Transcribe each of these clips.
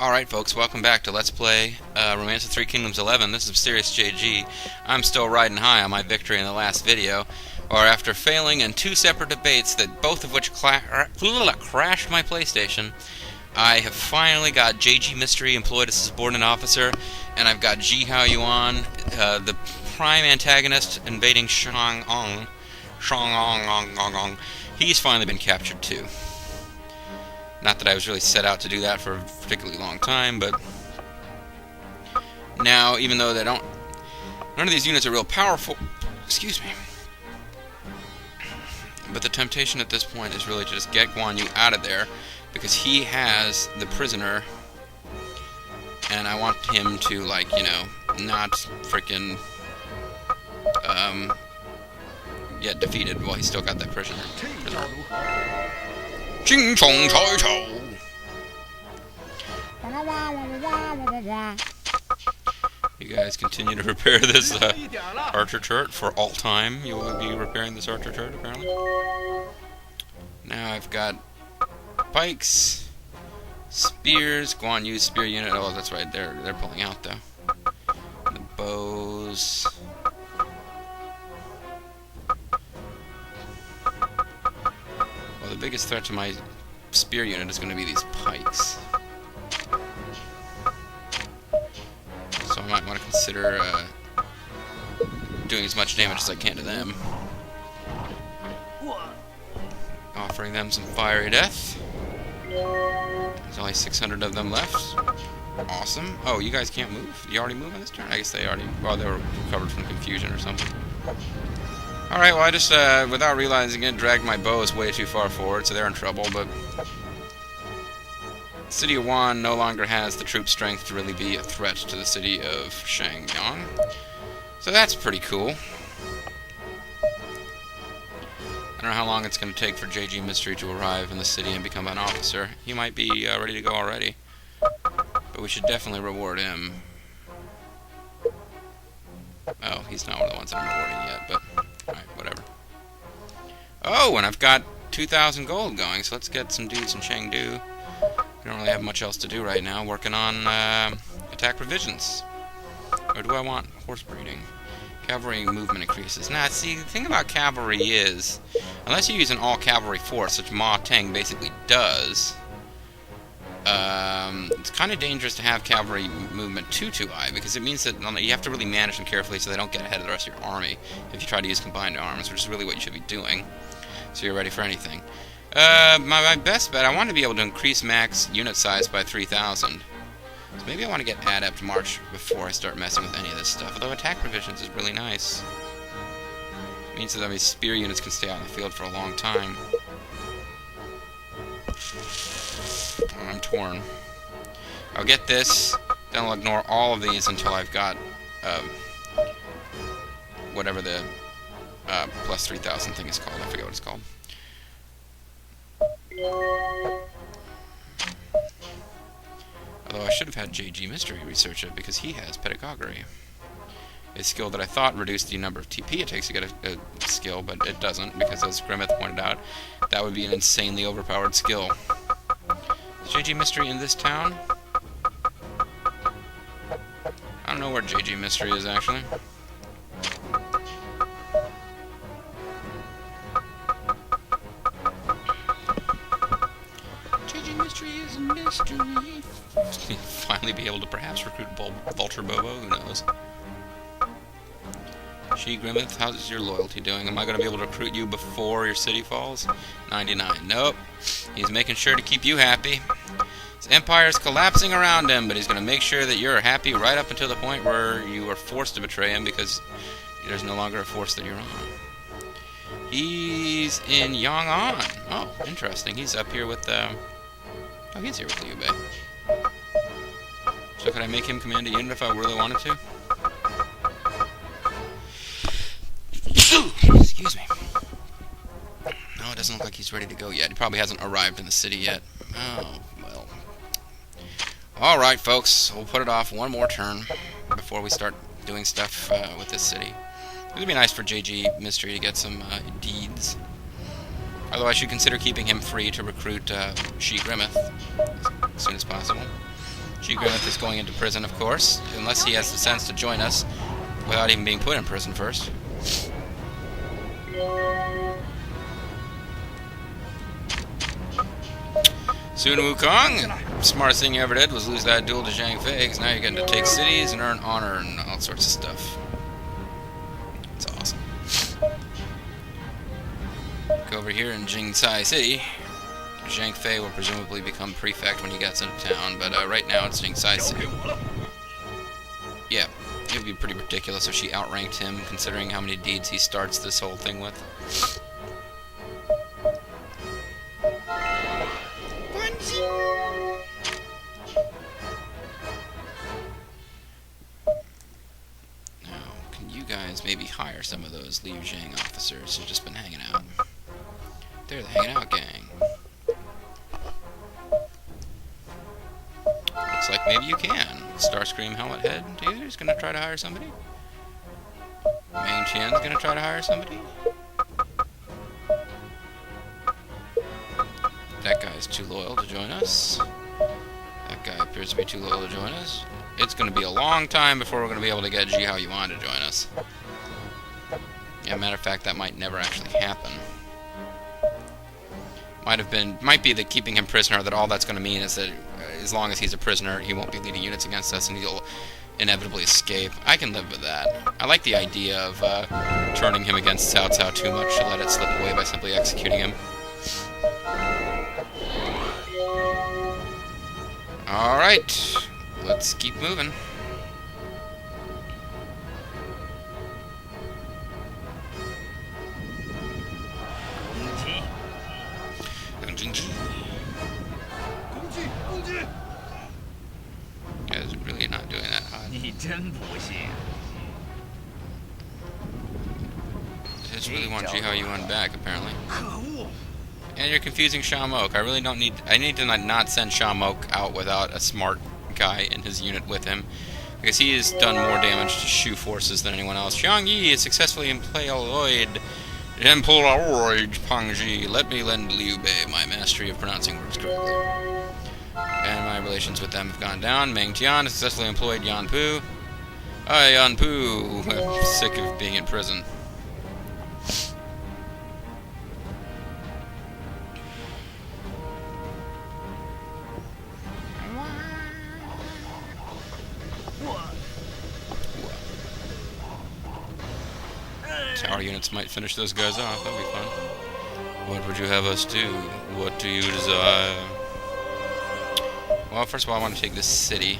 Alright folks, welcome back to Let's Play Romance of Three Kingdoms 11. This is Mysterious JG. I'm still riding high on my victory in the last video, or after failing in two separate debates, that both of which crashed my PlayStation. I have finally got JG Mystery employed as a subordinate officer, and I've got Ji Hao Yuan, the prime antagonist, invading Shangyong. He's finally been captured too. Not that I was really set out to do that for a particularly long time, but now, even though they don't, none of these units are real powerful, excuse me, but the temptation at this point is really to just get Guan Yu out of there, because he has the prisoner, and I want him to, like, you know, not frickin' get defeated while he's still got that prisoner. Ching chong choi chow. You guys continue to repair this archer turret for all time. You will be repairing this archer turret, apparently. Now I've got pikes, spears, Guan Yu's spear unit. Oh, that's right. They're pulling out though. The bows. The biggest threat to my spear unit is going to be these pikes. So I might want to consider doing as much damage as I can to them. Offering them some fiery death. There's only 600 of them left. Awesome. Oh, you guys can't move? You already move on this turn? I guess they already... Well, they were recovered from confusion or something. Alright, well I just, without realizing it, dragged my bows way too far forward, so they're in trouble, but... The city of Wan no longer has the troop strength to really be a threat to the city of Shangyong. So that's pretty cool. I don't know how long it's going to take for JG Mystery to arrive in the city and become an officer. He might be ready to go already. But we should definitely reward him. Oh, he's not one of the ones that I'm rewarding yet, but... Alright, whatever. Oh, and I've got 2,000 gold going, so let's get some dudes in Chengdu. We don't really have much else to do right now, working on attack revisions. Or do I want horse breeding? Cavalry movement increases. Nah, see, the thing about cavalry is, unless you use an all-cavalry force, which Ma Teng basically does, it's kind of dangerous to have cavalry movement too high, because it means that you have to really manage them carefully so they don't get ahead of the rest of your army if you try to use combined arms, which is really what you should be doing, so you're ready for anything. My best bet, I want to be able to increase max unit size by 3,000. So maybe I want to get adept march before I start messing with any of this stuff, although attack provisions is really nice. It means that these spear units can stay out in the field for a long time. I'm torn. I'll get this, then I'll ignore all of these until I've got whatever the plus 3,000 thing is called. I forget what it's called. Although I should have had JG Mystery research it, because he has pedagogy. A skill that I thought reduced the number of TP it takes to get a skill, but it doesn't, because as Grimith pointed out, that would be an insanely overpowered skill. Is JG Mystery in this town? I don't know where JG Mystery is, actually. JG Mystery is a mystery. Finally be able to perhaps recruit Vulture Bobo, who knows. Shi Grimith, how's your loyalty doing? Am I going to be able to recruit you before your city falls? 99. Nope. He's making sure to keep you happy. His empire is collapsing around him, but he's going to make sure that you're happy right up until the point where you are forced to betray him, because there's no longer a force that you're on. He's in Yang'an. Oh, interesting. He's up here with, oh, he's here with Liu Bei. So could I make him command a unit if I really wanted to? Excuse me. No, it doesn't look like he's ready to go yet. He probably hasn't arrived in the city yet. Oh, well. Alright, folks. We'll put it off one more turn before we start doing stuff with this city. It would be nice for JG Mystery to get some deeds. Although I should consider keeping him free to recruit Shi Grimith as soon as possible. Shi Grimith is going into prison, of course, unless he has the sense to join us without even being put in prison first. Sun Wukong, smartest thing you ever did was lose that duel to Zhang Fei, because now you're getting to take cities and earn honor and all sorts of stuff. It's awesome. Go over here in Jingsai City. Zhang Fei will presumably become prefect when he gets into town, but right now it's Jingsai City. Yeah, it would be pretty ridiculous if she outranked him, considering how many deeds he starts this whole thing with. Maybe hire some of those Liu Zhang officers who've just been hanging out. They're the hanging out gang. Looks like maybe you can. Starscream Helmet Head dude is gonna try to hire somebody. Meng Tian's gonna try to hire somebody. That guy's too loyal to join us. That guy appears to be too loyal to join us. It's gonna be a long time before we're gonna be able to get Jihao Yuan to join us. Yeah, matter of fact, that might never actually happen. Might be that keeping him prisoner, that all that's going to mean is that as long as he's a prisoner, he won't be leading units against us, and he'll inevitably escape. I can live with that. I like the idea of turning him against Cao Cao too much to let it slip away by simply executing him. Alright, let's keep moving. Guys, really not doing that hot. Just really want Jihao Yuan back, apparently. And you're confusing Shamok. I need to not send Shamok out without a smart guy in his unit with him, because he has done more damage to Shu forces than anyone else. Xiang Yi is successfully employed. Employed Pangji. Let me lend Liu Bei my mastery of pronouncing words correctly. And my relations with them have gone down. Meng Tian has successfully employed Yan Pu. Yan Pu. I'm sick of being in prison. Tower units might finish those guys off. That'd be fun. What would you have us do? What do you desire? Well, first of all, I want to take this city.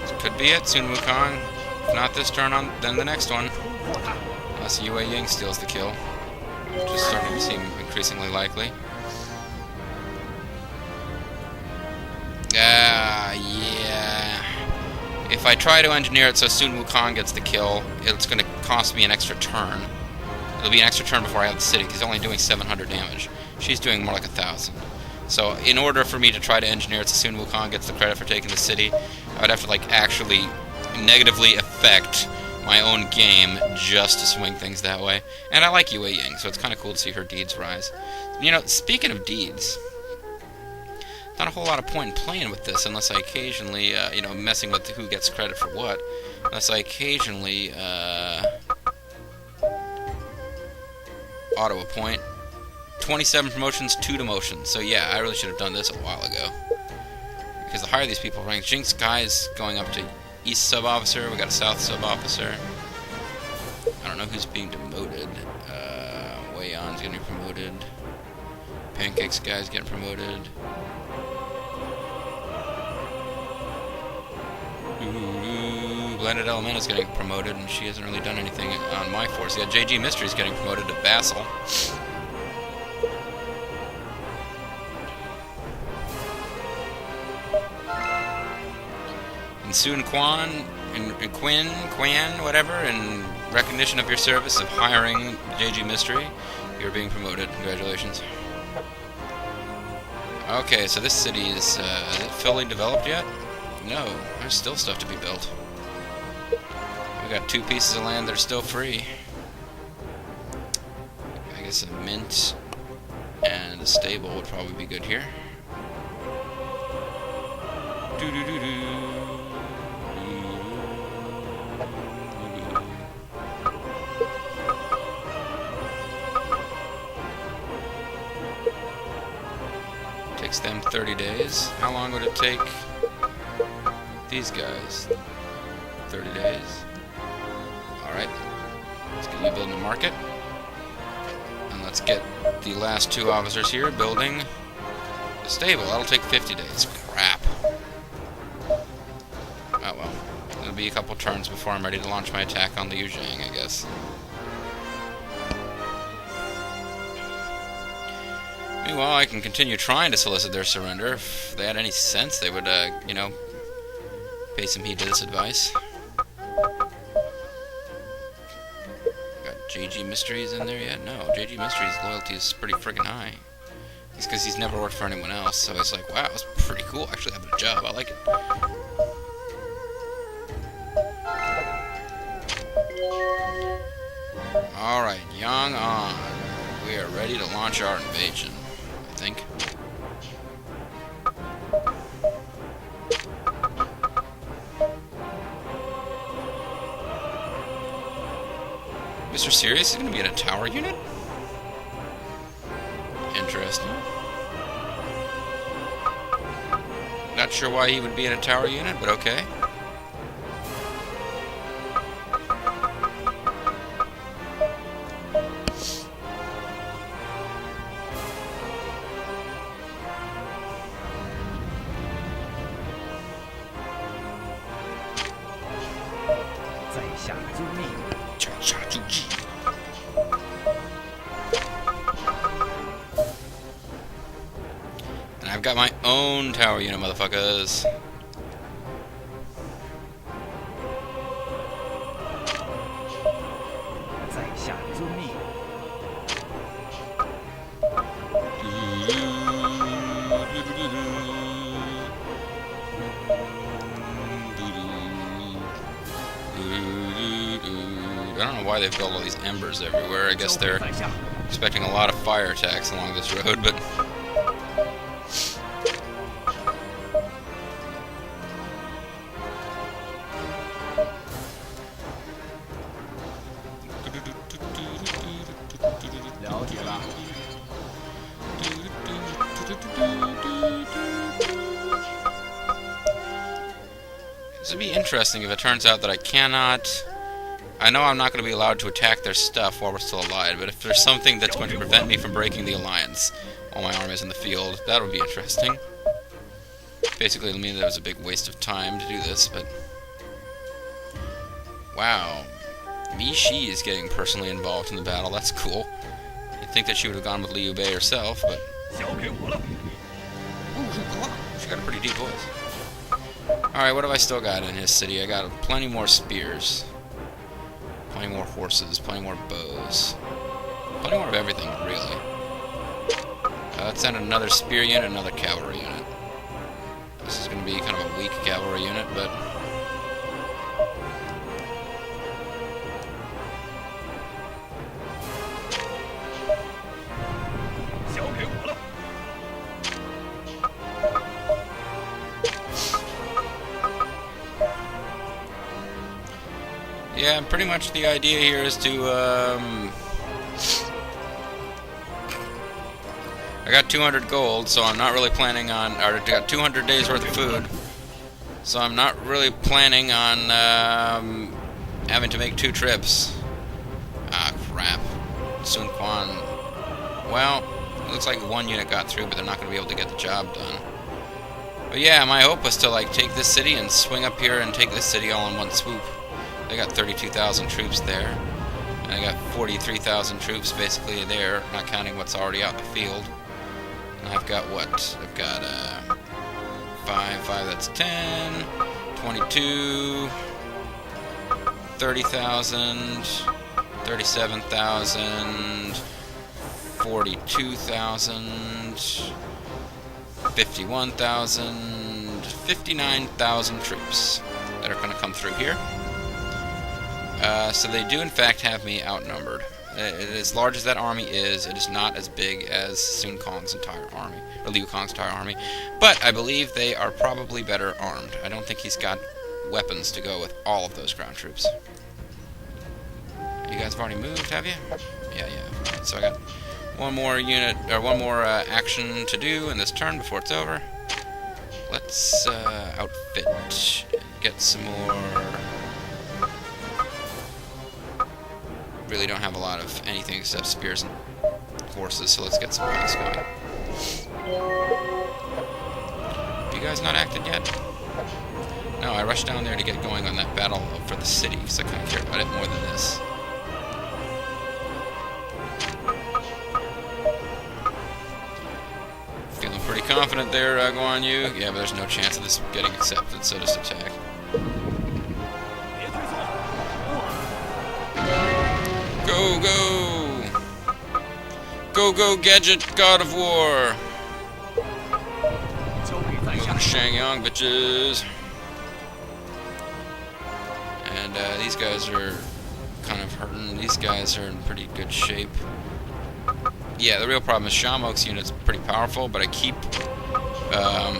This could be it, Sun Wukong. If not this turn, then the next one. Unless Yue Ying steals the kill, which is starting to seem increasingly likely. Yeah. If I try to engineer it so Sun Wukong gets the kill, it's going to cost me an extra turn. It'll be an extra turn before I have the city, because he's only doing 700 damage. She's doing more like 1,000. So in order for me to try to engineer it so Sun Wukong gets the credit for taking the city, I would have to actually negatively affect my own game just to swing things that way. And I like Yue Ying, so it's kind of cool to see her deeds rise. You know, speaking of deeds, not a whole lot of point in playing with this unless I occasionally, messing with who gets credit for what. Unless I occasionally, auto-appoint. 27 promotions, 2 demotions. So yeah, I really should have done this a while ago. Because the higher these people rank, Jinx Kai is going up to East Sub-Officer, we got a South Sub-Officer. I don't know who's being demoted. Wei Yan's getting promoted. Pancakes guy's getting promoted. Blended Element is getting promoted, and she hasn't really done anything on my force yet. JG Mystery's getting promoted to Vassal. And Sun Quan, and Quan, whatever, in recognition of your service of hiring JG Mystery, you're being promoted. Congratulations. Okay, so this city is it fully developed yet? No, there's still stuff to be built. We got 2 pieces of land that are still free. I guess a mint and a stable would probably be good here. Takes them 30 days. How long would it take these guys? 30 days. Alright. Let's get you building a market. And let's get the last 2 officers here building a stable. That'll take 50 days. Crap. Oh well. It'll be a couple turns before I'm ready to launch my attack on Liu Zhang, I guess. Meanwhile, I can continue trying to solicit their surrender. If they had any sense, they would, you know, pay some heed to this advice. Got JG Mysteries in there yet? No, JG Mysteries' loyalty is pretty friggin' high. It's because he's never worked for anyone else, so it's like, wow, it's pretty cool actually having a job. I like it. Alright, Yang on. We are ready to launch our invasion, I think. Mr. Sirius is going to be in a tower unit? Interesting. Not sure why he would be in a tower unit, but okay. And I've got my own tower unit, motherfuckers. I don't know why they've built all these embers everywhere. I guess they're expecting a lot of fire attacks along this road, but... This would be interesting if it turns out that I cannot... I know I'm not going to be allowed to attack their stuff while we're still alive, but if there's something that's going to prevent me from breaking the alliance while my army is in the field, that would be interesting. Basically, it'll mean that it was a big waste of time to do this, but... Wow. Mi Shi is getting personally involved in the battle. That's cool. You'd think that she would have gone with Liu Bei herself, but... Ooh, she got a pretty deep voice. Alright, what have I still got in his city? I got plenty more spears. Plenty more horses, plenty more bows. Plenty more of everything, really. Let's send another spear unit, another cavalry unit. This is going to be kind of a weak cavalry unit, but... Yeah, pretty much the idea here is to, I got 200 gold, so I'm not really planning on, or I got 200 days worth of food, so I'm not really planning on, having to make 2 trips. Ah, crap. Sun Quan. Well, it looks like 1 unit got through, but they're not going to be able to get the job done. But yeah, my hope was to, like, take this city and swing up here and take this city all in one swoop. They got 32,000 troops there, and I got 43,000 troops basically there, not counting what's already out in the field. And I've got what? I've got 5, that's 10, 22, 30,000, 37,000, 42,000, 51,000, 59,000 troops that are going to come through here. So they do, in fact, have me outnumbered. As large as that army is, it is not as big as Sun Kong's entire army, or Liu Kong's entire army. But I believe they are probably better armed. I don't think he's got weapons to go with all of those ground troops. You guys have already moved, have you? Yeah. Right, so I got one more unit, or one more action to do in this turn before it's over. Let's outfit, get some more. Really don't have a lot of anything except spears and horses, so let's get some guys going. Have you guys not acted yet? No, I rushed down there to get going on that battle for the city, because I kind of care about it more than this. Feeling pretty confident there, Guan Yu. Yeah, but there's no chance of this getting accepted, so just attack. Go, go! Go, go, Gadget, God of War! Moving to Shangyong, bitches! And these guys are kind of hurting. These guys are in pretty good shape. Yeah, the real problem is Shamok's unit's pretty powerful, but I keep a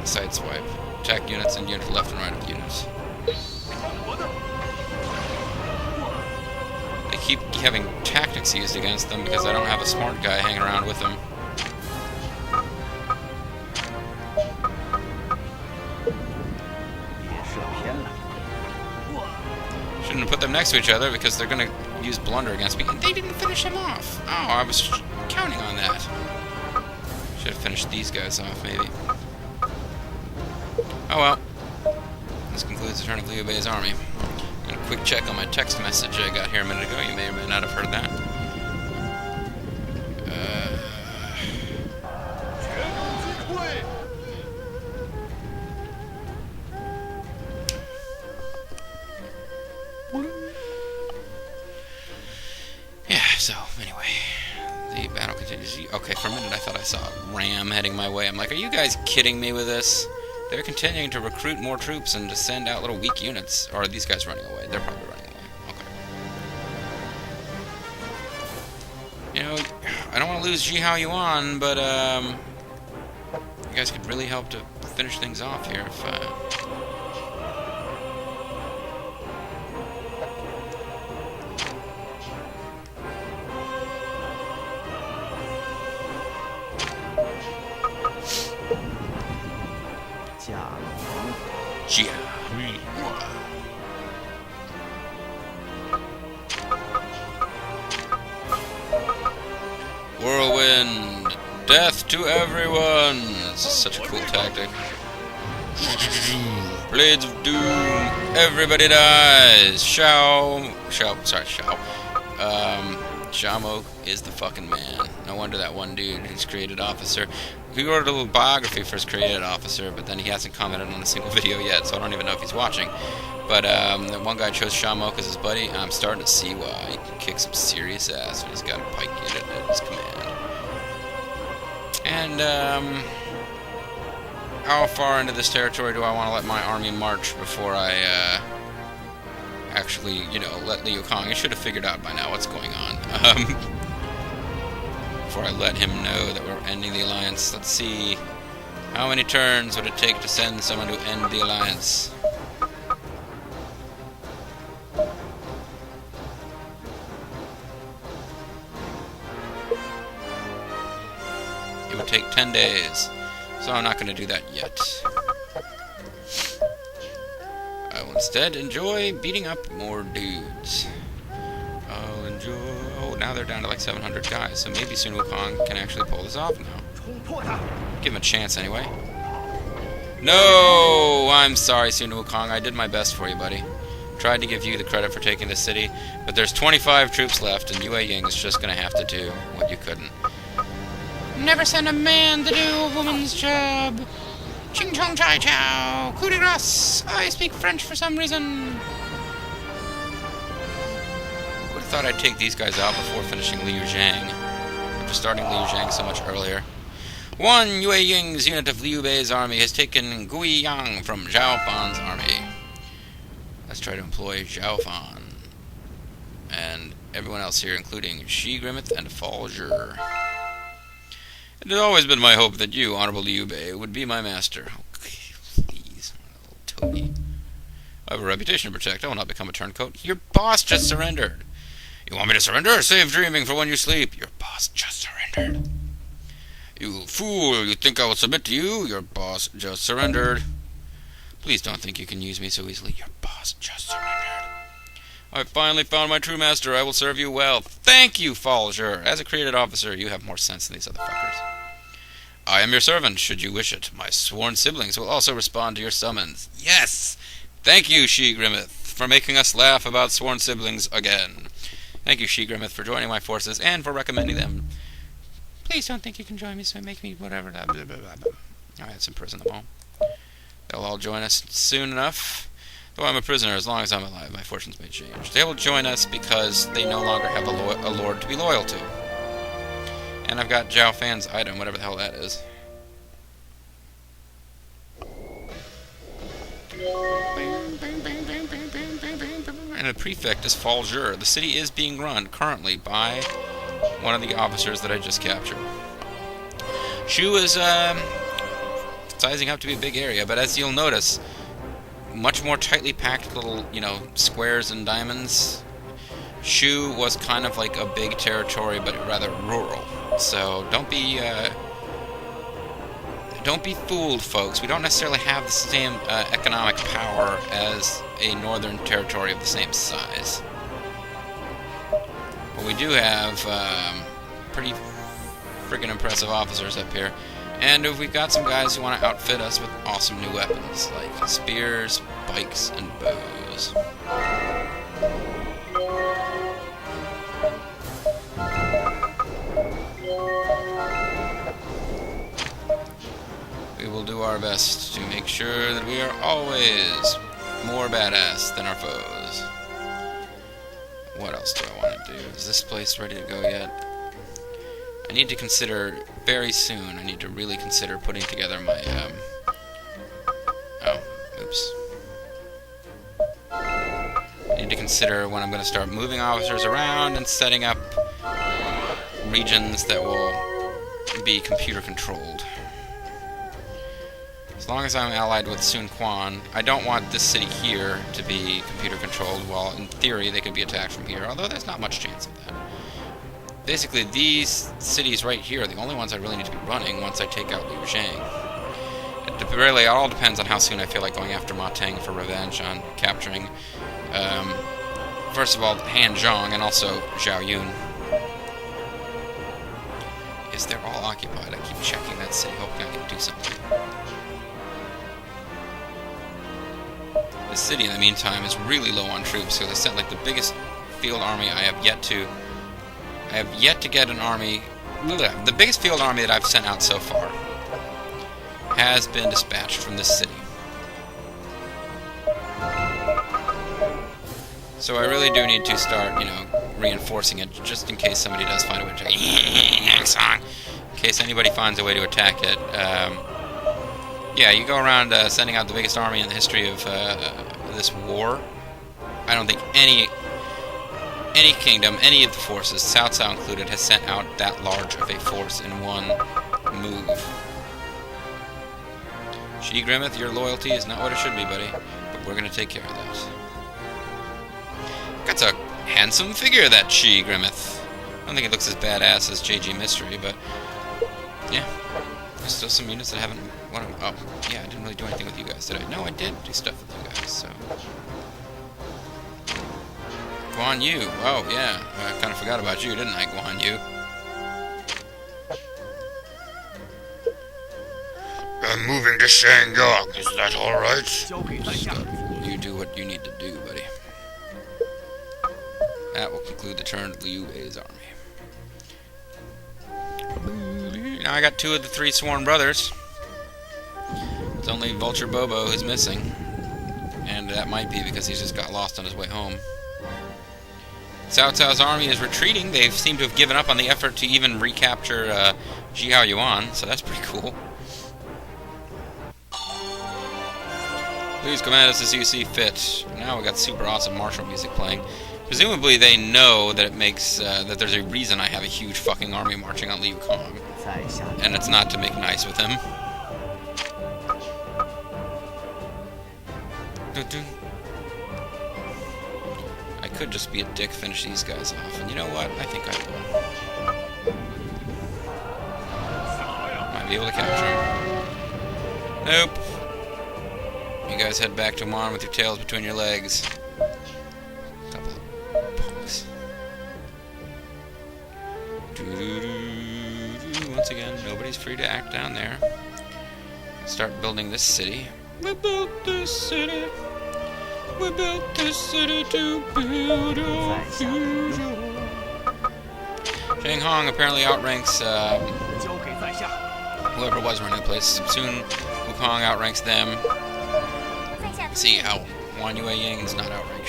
sideswipe. Attack units and unit left and right of units. Keep having tactics used against them because I don't have a smart guy hanging around with them. Shouldn't have put them next to each other because they're going to use blunder against me. And they didn't finish him off. Oh, I was counting on that. Should have finished these guys off, maybe. Oh well. This concludes the turn of Liu Bei's army. A quick check on my text message I got here a minute ago. You may or may not have heard that. Yeah, so, anyway. The battle continues. Okay, for a minute I thought I saw a ram heading my way. I'm like, are you guys kidding me with this? They're continuing to recruit more troops and to send out little weak units. Or are these guys running away? They're probably running away. Okay. You know, I don't want to lose Jihao Yuan, but you guys could really help to finish things off here if Whirlwind! Death to everyone! This is such a cool tactic. Blades of Doom! Everybody dies! Shamok is the fucking man. No wonder that one dude who's created officer. He wrote a little biography for his created officer, but then he hasn't commented on a single video yet, so I don't even know if he's watching. But that one guy chose Shamok as his buddy, and I'm starting to see why. He can kick some serious ass when he's got a pike unit at his command. And, how far into this territory do I want to let my army march before I, actually, you know, let Liu Kong? I should have figured out by now what's going on. Before I let him know that we're ending the alliance. Let's see. How many turns would it take to send someone to end the alliance? It would take 10 days. So I'm not going to do that yet. I will instead enjoy beating up more dudes. I'll enjoy... Oh, now they're down to like 700 guys, so maybe Sun Wukong can actually pull this off now. Give him a chance anyway. No! I'm sorry, Sun Wukong. I did my best for you, buddy. Tried to give you the credit for taking the city, but there's 25 troops left, and Yue Ying is just going to have to do what you couldn't. Never send a man to do a woman's job. Ching chong chai chow. Coup de grace. I speak French for some reason. Would have thought I'd take these guys out before finishing Liu Zhang. After starting Liu Zhang so much earlier. One Yue Ying's unit of Liu Bei's army has taken Guiyang from Zhao Fan's army. Let's try to employ Zhao Fan. And everyone else here, including Shi Grimith and Falger. It has always been my hope that you, Honorable Liu Bei, would be my master. Okay, please, little toady. I have a reputation to protect. I will not become a turncoat. Your boss just surrendered. You want me to surrender? Save dreaming for when you sleep. Your boss just surrendered. You fool! You think I will submit to you? Your boss just surrendered. Please don't think you can use me so easily. Your boss just surrendered. I finally found my true master. I will serve you well. Thank you, Falger. As a created officer, you have more sense than these other fuckers. I am your servant, should you wish it. My sworn siblings will also respond to your summons. Yes! Thank you, Shi Grimith, for making us laugh about sworn siblings again. Thank you, Shi Grimith, for joining my forces and for recommending them. Please don't think you can join me, so make me whatever. Blah, blah, blah, blah. Alright, let's imprison them all. They'll all join us soon enough. Though I'm a prisoner, as long as I'm alive, my fortunes may change. They will join us because they no longer have a lord to be loyal to. And I've got Zhao Fan's item, whatever the hell that is. And the prefect is Falger. The city is being run currently by one of the officers that I just captured. Shu is sizing up to be a big area, but as you'll notice, much more tightly packed little, squares and diamonds. Shu was kind of like a big territory, but rather rural. So don't be fooled, folks. We don't necessarily have the same economic power as a northern territory of the same size. But we do have pretty friggin' impressive officers up here. And we've got some guys who want to outfit us with awesome new weapons, like spears, pikes, and bows. We will do our best to make sure that we are always more badass than our foes. What else do I want to do? Is this place ready to go yet? I need to consider, very soon, I need to really consider putting together my, oops. I need to consider when I'm going to start moving officers around and setting up regions that will be computer-controlled. As long as I'm allied with Sun Quan, I don't want this city here to be computer-controlled, while in theory they could be attacked from here, although there's not much chance of that. Basically, these cities right here are the only ones I really need to be running once I take out Liu Zhang. It really all depends on how soon I feel like going after Ma Teng for revenge on capturing, first of all, Han Zhong and also Zhao Yun. Yes, they're all occupied. I keep checking that city, hoping I can do something. This city, in the meantime, is really low on troops, so they sent like the biggest field army I have yet to get an army. The biggest field army that I've sent out so far has been dispatched from this city. So I really do need to start, reinforcing it, just in case somebody does find a way to attack it. In case anybody finds a way to attack it. Yeah, you go around sending out the biggest army in the history of this war. I don't think any kingdom, any of the forces, Cao Cao included, has sent out that large of a force in one move. Shi Grimith, your loyalty is not what it should be, buddy, but we're going to take care of that. That's a handsome figure, that Shi Grimith. I don't think it looks as badass as JG Mystery, but yeah. There's still some units that haven't... Oh, yeah, I didn't really do anything with you guys, did I? No, I did do stuff with you guys, so... Guan Yu. Oh, yeah. I kind of forgot about you, didn't I, Guan Yu? I'm moving to Shangyong. Is that alright? You do what you need to do, buddy. That will conclude the turn of Liu Bei's army. Now I got 2 of the 3 sworn brothers. It's only Vulture Bobo who's missing. And that might be because he's just got lost on his way home. Cao Cao's army is retreating. They seem to have given up on the effort to even recapture Zhihao Yuan, so that's pretty cool. Please command us as you see fit. Now we got super awesome martial music playing. Presumably they know that it makes, that there's a reason I have a huge fucking army marching on Liu Kong. And it's not to make nice with him. I could just be a dick, finish these guys off, and you know what? I think I will. Might be able to capture him. Nope. You guys head back to Oman with your tails between your legs. Couple of punks. Once again, nobody's free to act down there. Start building this city. We built this city. We built this city to build our future. Shangyong apparently outranks whoever was running the place. Soon Wukong outranks them. See how Wan Yue is not outranked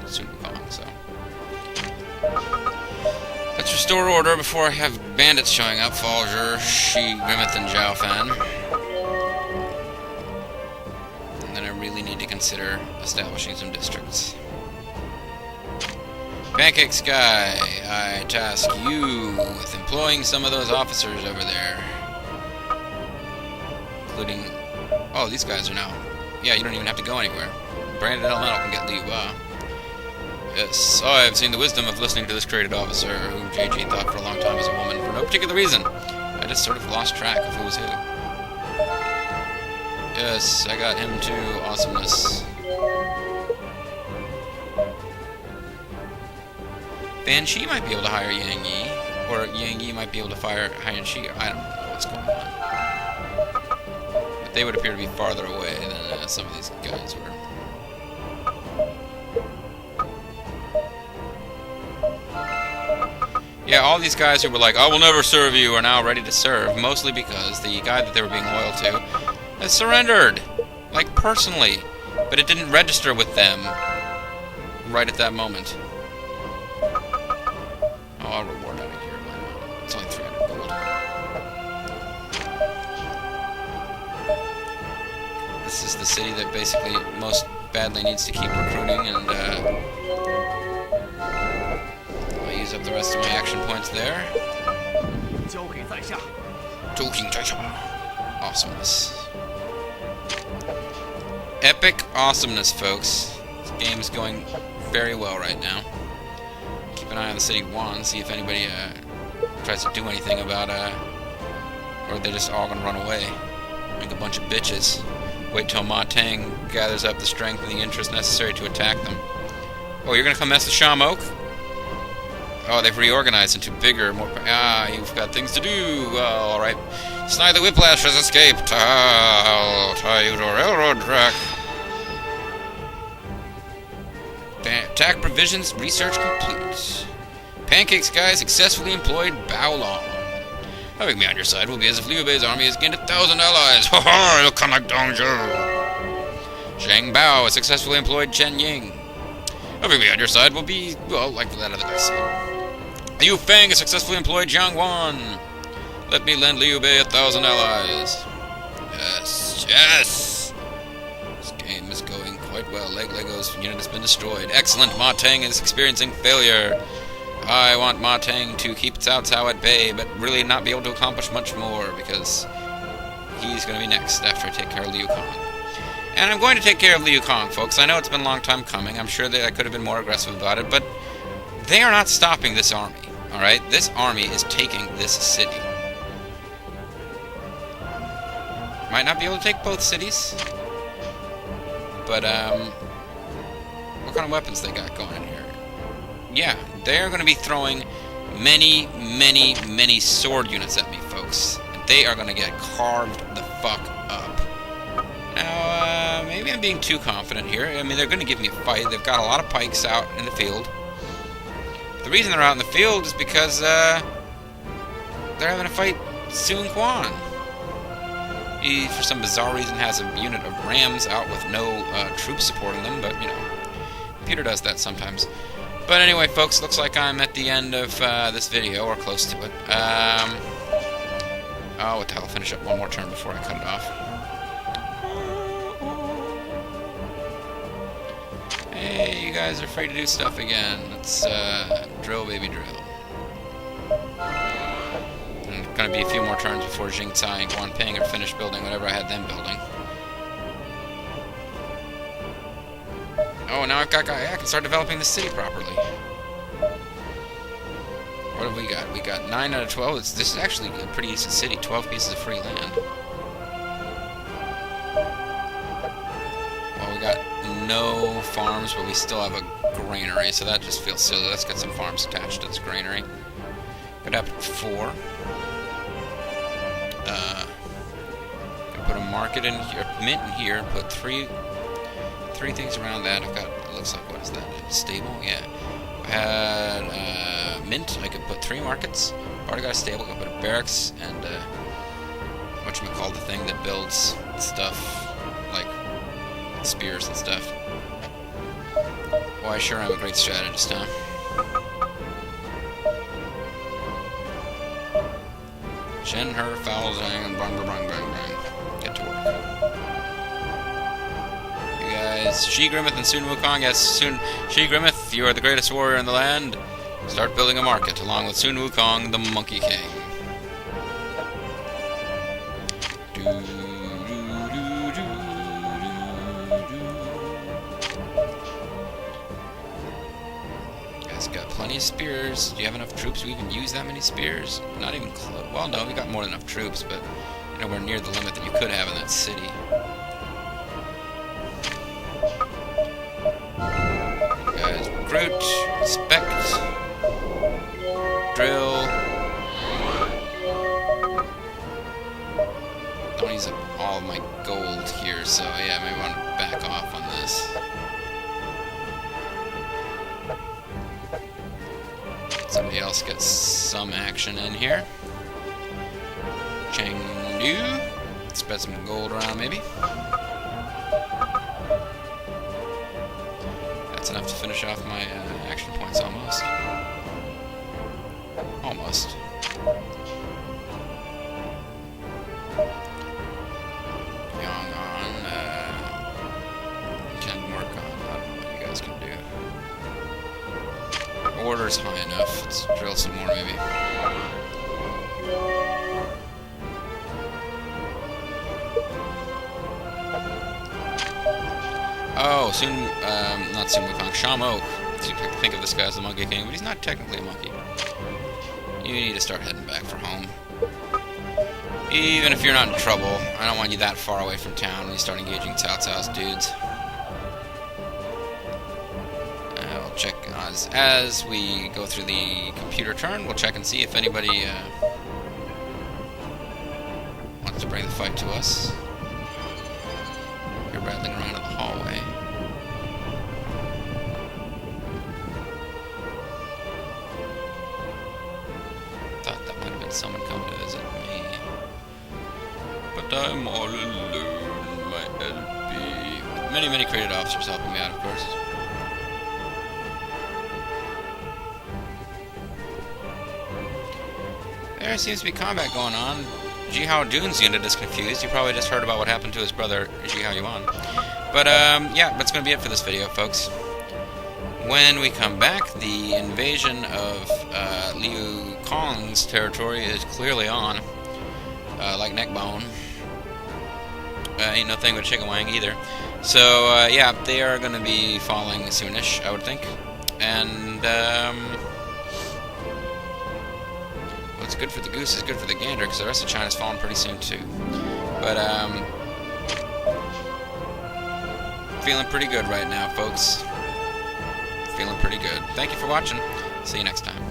Sun Wukong, so. Let's restore order before I have bandits showing up. Zer, Shi Grimith, and Zhao Fan. And then I really need to consider establishing some districts. Pancake Sky, I task you with employing some of those officers over there. Including... Oh, these guys are now... Yeah, you don't even have to go anywhere. Brandon Elemental can get Liu Ba. Yes, I have seen the wisdom of listening to this created officer, whom JG thought for a long time was a woman, for no particular reason. I just sort of lost track of who was who. Yes, I got him too. Awesomeness. Fan Shi might be able to hire Yang Yi, or Yang Yi might be able to hire Shi. I don't know what's going on. But they would appear to be farther away than some of these guys were. Yeah, all these guys who were like, I will never serve you, are now ready to serve, mostly because the guy that they were being loyal to has surrendered. Like, personally. But it didn't register with them right at that moment. Oh, I'll reward out of here. It's only 300 gold. This is the city that basically most badly needs to keep recruiting, and I'll use up the rest of my action points there. Awesomeness. Epic awesomeness, folks. This game is going very well right now. Keep an eye on the city Wan, see if anybody tries to do anything about or they're just all gonna run away like a bunch of bitches. Wait till Ma Tang gathers up the strength and the interest necessary to attack them. Oh, you're gonna come mess with Shamok? Oh, they've reorganized into bigger, more... Ah, you've got things to do. Well, alright. Snide the Whiplash has escaped. I'll tie you to a railroad track. Attack provisions research complete. Pancake Sky successfully employed Bao Long. Having me on your side will be as if Liu Bei's army has gained 1,000 allies. Ha ha! It'll come like Dongzhou. Zhang Bao has successfully employed Chen Ying. Having me on your side will be, well, like that other guy said. Liu Feng has successfully employed Jiang Wan. Let me lend Liu Bei 1,000 allies. Yes, yes! This game is going quite well. Lego's unit has been destroyed. Excellent! Ma Tang is experiencing failure. I want Ma Tang to keep Cao Cao at bay, but really not be able to accomplish much more, because he's going to be next after I take care of Liu Kong. And I'm going to take care of Liu Kong, folks. I know it's been a long time coming. I'm sure that I could have been more aggressive about it, but they are not stopping this army, alright? This army is taking this city. Might not be able to take both cities, but, what kind of weapons they got going in here? Yeah, they're going to be throwing many, many, many sword units at me, folks. They are going to get carved the fuck up. Now, maybe I'm being too confident here. I mean, they're going to give me a fight. They've got a lot of pikes out in the field. The reason they're out in the field is because, they're having to fight Sun Quan. He, for some bizarre reason, has a unit of rams out with no troops supporting them, but, you know, computer does that sometimes. But anyway, folks, looks like I'm at the end of this video, or close to it. Oh, what the hell, I'll finish up one more turn before I cut it off. Hey, you guys are free to do stuff again. Let's, drill, baby, drill. And gonna be a few more turns before Jingcai and Guanping are finished building whatever I had them building. Oh, now I can start developing the city properly. What have we got? We got 9 out of 12. This is actually a pretty decent city. 12 pieces of free land. Well, we got no farms, but we still have a granary, so that just feels silly. Let's get some farms attached to this granary. Got up at 4. Put a market in here, mint in here, put three things around that. I've got, it looks like, what is that? A stable? Yeah. I had mint. I could put 3 markets. Already got a stable. I could put a barracks and whatchamacallit, the thing that builds stuff like spears and stuff. Well, I sure am a great strategist, huh? Shen, her, foul, zang, and bang, bang, bang, bang. Get to work. You guys, Shi Grimith and Sun Wukong. Yes, Shi Grimith, you are the greatest warrior in the land. Start building a market along with Sun Wukong, the Monkey King. Guys got plenty of spears. Do you have enough troops to even use that many spears? Not even close. Well, no, we got more than enough troops, but nowhere near the limit that you could have in that city. You guys recruit, inspect, drill. Don't use up all of my gold here, so yeah, maybe I want to back off on this. Somebody else gets some action in here. Chengdu. Spread some gold around, maybe. That's enough to finish off my action points, almost. Almost. Guiyang on. Can work on. I don't know what you guys can do. Order's high enough. Let's drill some more, maybe. Oh, not Sun Wukong, Shamo. You think of this guy as the Monkey King, but he's not technically a monkey. You need to start heading back for home. Even if you're not in trouble, I don't want you that far away from town when you start engaging Cao Cao's dudes. We'll check as we go through the computer turn. We'll check and see if anybody wants to bring the fight to us. You're rattling around in the hallway. Thought that might have been someone coming to visit me. But I'm all alone, my LP. With many, many created officers helping me out, of course. There seems to be combat going on. Jihao Dun's unit is confused. You probably just heard about what happened to his brother, Jihao Yuan. But, yeah, that's going to be it for this video, folks. When we come back, the invasion of Liu Kong's territory is clearly on. Like neckbone. Ain't no thing with Chicken Wang either. So, yeah, they are going to be falling soonish, I would think. And, what's good for the goose is good for the gander, because the rest of China's falling pretty soon too. But feeling pretty good right now, folks. Feeling pretty good. Thank you for watching. See you next time.